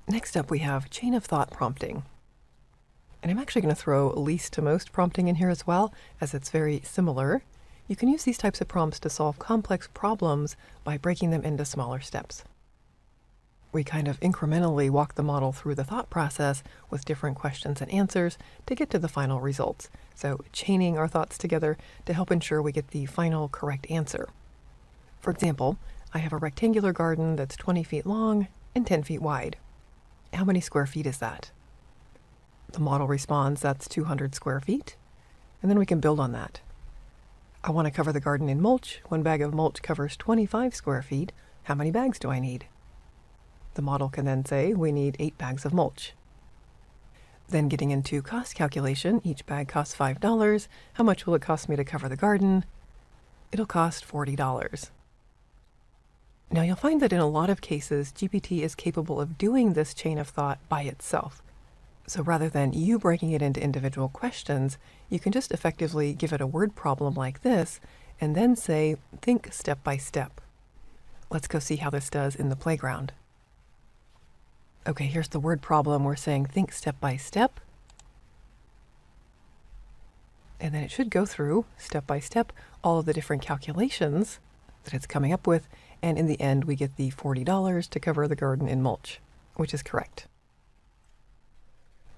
Next up, we have chain of thought prompting. And I'm actually going to throw least to most prompting in here as well, as it's very similar. You can use these types of prompts to solve complex problems by breaking them into smaller steps. We kind of incrementally walk the model through the thought process with different questions and answers to get to the final results. So chaining our thoughts together to help ensure we get the final correct answer. For example, I have a rectangular garden that's 20 feet long and 10 feet wide. How many square feet is that? The model responds that's 200 square feet, and then we can build on that. I want to cover the garden in mulch. One bag of mulch covers 25 square feet. How many bags do I need? The model can then say we need 8 bags of mulch. Then getting into cost calculation, each bag costs $5. How much will it cost me to cover the garden? It'll cost $40. Now you'll find that in a lot of cases, GPT is capable of doing this chain of thought by itself. So rather than you breaking it into individual questions, you can just effectively give it a word problem like this, and then say, think step by step. Let's go see how this does in the playground. Okay, here's the word problem. We're saying think step by step. And then it should go through, step by step, all of the different calculations that it's coming up with, and in the end we get the $40 to cover the garden in mulch, which is correct.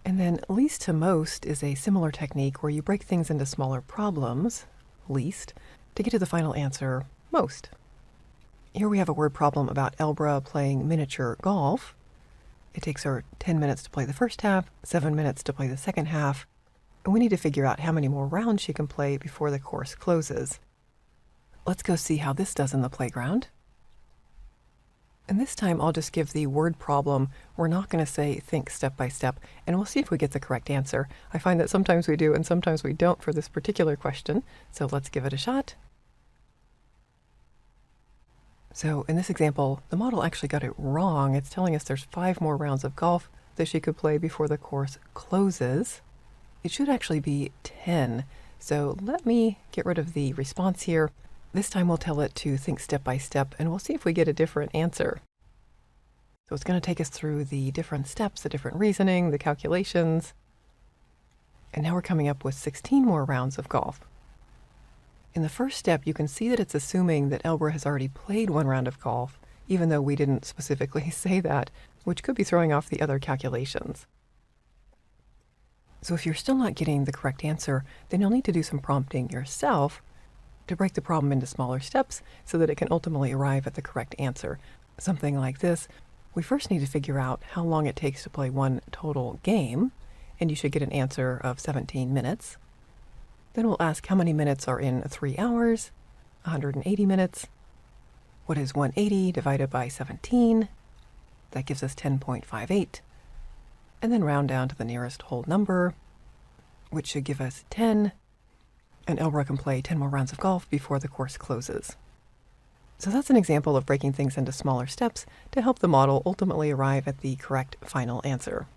And then least to most is a similar technique where you break things into smaller problems, least, to get to the final answer, most. Here we have a word problem about Elbra playing miniature golf. It takes her 10 minutes to play the first half, 7 minutes to play the second half, and we need to figure out how many more rounds she can play before the course closes. Let's go see how this does in the playground. And this time I'll just give the word problem. We're not going to say think step by step, and we'll see if we get the correct answer. I find that sometimes we do and sometimes we don't for this particular question, so let's give it a shot. So in this example, the model actually got it wrong. It's telling us there's 5 more rounds of golf that she could play before the course closes. It should actually be 10. So let me get rid of the response here. This time we'll tell it to think step by step, and we'll see if we get a different answer. So it's going to take us through the different steps, the different reasoning, the calculations. And now we're coming up with 16 more rounds of golf. In the first step, you can see that it's assuming that Elbra has already played 1 round of golf, even though we didn't specifically say that, which could be throwing off the other calculations. So if you're still not getting the correct answer, then you'll need to do some prompting yourself to break the problem into smaller steps so that it can ultimately arrive at the correct answer. Something like this, we first need to figure out how long it takes to play one total game, and you should get an answer of 17 minutes. Then we'll ask how many minutes are in 3 hours, 180 minutes. What is 180 divided by 17? That gives us 10.58. And then round down to the nearest whole number, which should give us 10. And Elbra can play 10 more rounds of golf before the course closes. So that's an example of breaking things into smaller steps to help the model ultimately arrive at the correct final answer.